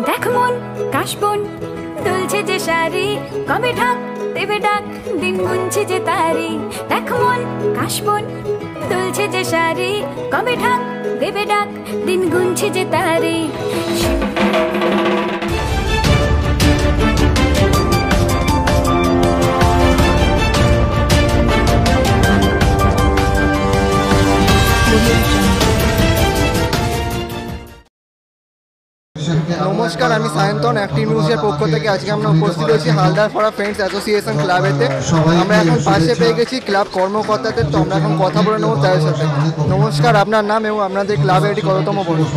দেখ মন কাশবন দুলছে যে শাড়ি, কবে ঢাক দেবে ডাক, দিন গুনছে যে তারি। দেখ মন কাশবন দুলছে যে শাড়ি, কবে ঢাক দেবে ডাক, দিন গুনছে যে তারি। নমস্কার, আমি সায়ন্তন। অ্যাক্টিভ নিউজের পক্ষ থেকে আজকে আমরা উপস্থিত হয়েছি হালদার ফরা ফ্রেন্ডস অ্যাসোসিয়েশন ক্লাবেতে। আমরা এখন পাশে পেয়ে গেছি ক্লাব কর্মকর্তাদের, তো আমরা এখন কথা বলে নেব তাদের সাথে। নমস্কার, আপনার নাম এবং আপনাদের ক্লাবে এটি কততম বর্ষ?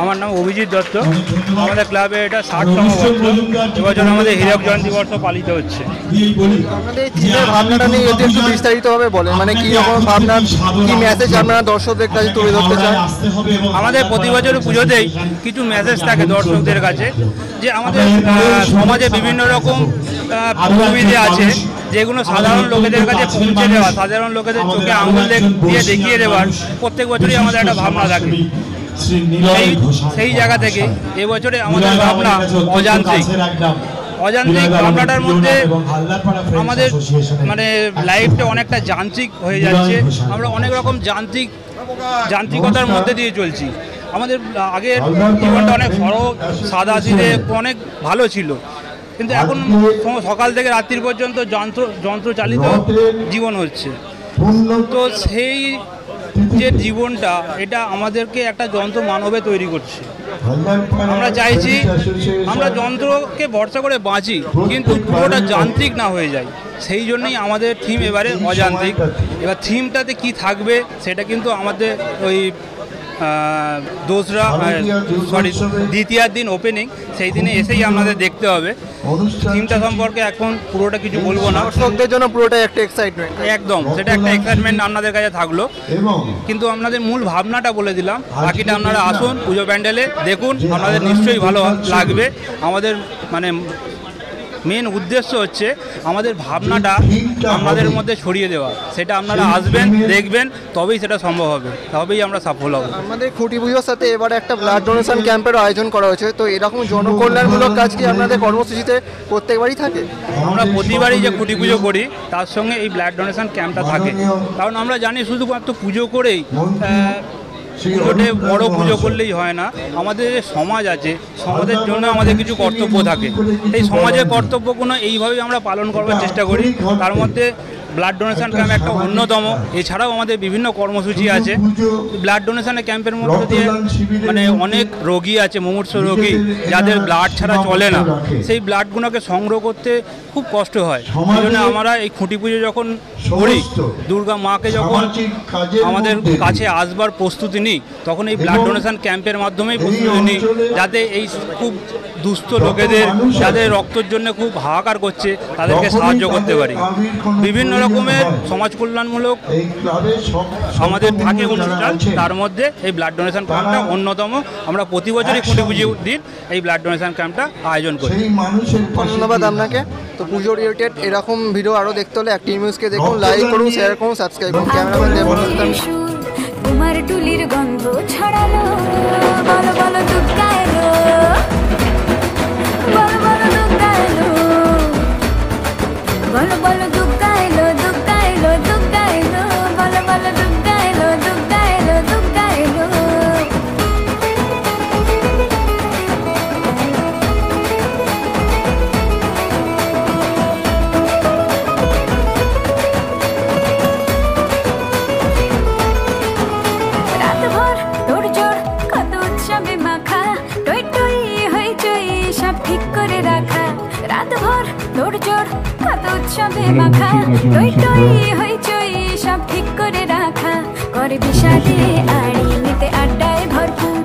আমার নাম অভিজিৎ দত্ত। আমাদের ক্লাবে এটা 60তম বর্ষ। এবছর আমাদের হীরক জয়ন্তী বর্ষ পালিত হচ্ছে। আপনাদের থিমের ভাবনাটা নিয়ে এতে একটু বিস্তারিতভাবে বলেন, মানে কী রকম ভাবনা, কী মেসেজ আপনারা দর্শকদের কাছে তুলে ধরতে চান? আমাদের প্রতি বছর পুজোতেই কিছু মেসেজ থাকে দর্শকদের কাছে, যে আমাদের সমাজে বিভিন্ন রকম প্রবৃত্তি আছে যেগুলো সাধারণ লোকেদের কাছে পৌঁছে দেওয়া, সাধারণ লোকেদের চোখে আঙুল দিয়ে দেখিয়ে দেওয়ার প্রত্যেক বছরই আমাদের একটা ভাবনা থাকে। সেই জায়গা থেকে এবছরে আমাদের ভাবনা অযান্ত্রিক। ভাবনাটার মধ্যে আমাদের মানে লাইফটা অনেকটা যান্ত্রিক হয়ে যাচ্ছে। আমরা অনেক রকম যান্ত্রিকতার মধ্যে দিয়ে চলছি। আমাদের আগের জীবনটা অনেক সরল সাদা সিধে অনেক ভালো ছিল, কিন্তু এখন সকাল থেকে রাত্রি পর্যন্ত যন্ত্রচালিত জীবন হচ্ছে। তো সেই যে জীবনটা, এটা আমাদেরকে একটা যন্ত্র মানবে তৈরি করছে। আমরা চাইছি আমরা যন্ত্রকে ভরসা করে বাঁচি, কিন্তু পুরোটা যান্ত্রিক না হয়ে যায়। সেই জন্যই আমাদের থিম এবারে অযান্ত্রিক। এবার থিমটাতে কি থাকবে সেটা কিন্তু আমাদের ওই দ্বিতীয়ার দিন ওপেনিং, সেই দিনে এসেই আমাদের দেখতে হবে। থিমটা সম্পর্কে এখন পুরোটা কিছু বলবো না, দর্শকদের জন্য পুরোটা একটা এক্সাইটমেন্ট। একদম, সেটা একটা এক্সাইটমেন্ট আপনাদের কাছে থাকলো, কিন্তু আপনাদের মূল ভাবনাটা বলে দিলাম। বাকিটা আপনারা আসুন পুজো প্যান্ডেলে দেখুন, আপনাদের নিশ্চয়ই ভালো লাগবে। আমাদের মানে মেন উদ্দেশ্য হচ্ছে আমাদের ভাবনাটা আপনাদের মধ্যে ছড়িয়ে দেওয়া। সেটা আপনারা আসবেন, দেখবেন, তবেই সেটা সম্ভব হবে, তবেই আমরা সফল হব। আমাদের খুঁটি পুজোর সাথে এবারে একটা ব্লাড ডোনেশন ক্যাম্পের আয়োজন করা হয়েছে, তো এরকম জনকল্যাণমূলক কাজ কি আপনাদের কর্মসূচিতে প্রত্যেকবারই থাকে? আমরা প্রতিবারই যে খুঁটি পুজো করি তার সঙ্গে এই ব্লাড ডোনেশন ক্যাম্পটা থাকে, কারণ আমরা জানি শুধুমাত্র পুজো করেই পুজোতে বড় পুজো করলেই হয় না। আমাদের যে সমাজ আছে, সমাজের জন্য আমাদের কিছু কর্তব্য থাকে। এই সমাজের কর্তব্যগুলো এইভাবেই আমরা পালন করবার চেষ্টা করি। তার মধ্যে ব্লাড ডোনেশন ক্যাম্প একটা অন্যতম। এছাড়াও আমাদের বিভিন্ন কর্মসূচি আছে। ব্লাড ডোনেশনের ক্যাম্পের মধ্যে দিয়ে মানে অনেক রোগী আছে, মুমূর্ষু রোগী, যাদের ব্লাড ছাড়া চলে না। সেই ব্লাডগুলোকে সংগ্রহ করতে খুব কষ্ট হয়। এই জন্য আমরা এই খুঁটি পুজো যখন করি, দুর্গা মাকে যখন আমাদের কাছে আসবার প্রস্তুতি নিই, তখন এই ব্লাড ডোনেশন ক্যাম্পের মাধ্যমেই প্রস্তুতি নিই, যাতে এই খুব দুস্থ লোকেদের, যাদের রক্তের জন্য খুব হাহাকার করছে, তাদেরকে সাহায্য করতে পারি। বিভিন্ন রকমের সমাজ কল্যাণমূলক আমাদের থাকে অনুষ্ঠান, তার মধ্যে এই ব্লাড ডোনেশন ক্যাম্পটা অন্যতম। আমরা প্রতি বছরই খুঁটি পুজোর দিন এই ব্লাড ডোনেশন ক্যাম্পটা আয়োজন করি। ধন্যবাদ আপনাকে। তো পুজো রিলেটেড এরকম ভিডিও আরও দেখতে হলে অ্যাক্টিভ নিউজকে দেখুন, লাইক করুন, শেয়ার করুন, সাবস্ক্রাইব করুন। ক্যামেরাম্যান দেবদত্ত। তোমার টুলির গন্ধ ছড়ালো, বলো বলো দুগ্গা এলো, বলো বলো দুগ্গা এলো, বলো বলো দুগ্গা এলো, দুগ্গা এলো, দুগ্গা এলো, বলো বলো দুগ্গা এলো, দুগ্গা এলো, দুগ্গা এলো। রাতভর তোড়জোড় কত উৎসবে মাখা, টই টই হইচই সব ঠিক করে রাখা। রাতভর তোড়জোড় কত উৎসবে মাখা, টই টই হইচই সব ঠিক করে রাখা। করে বিষাদে আড়ি নিতে আড্ডায় ভরপুর।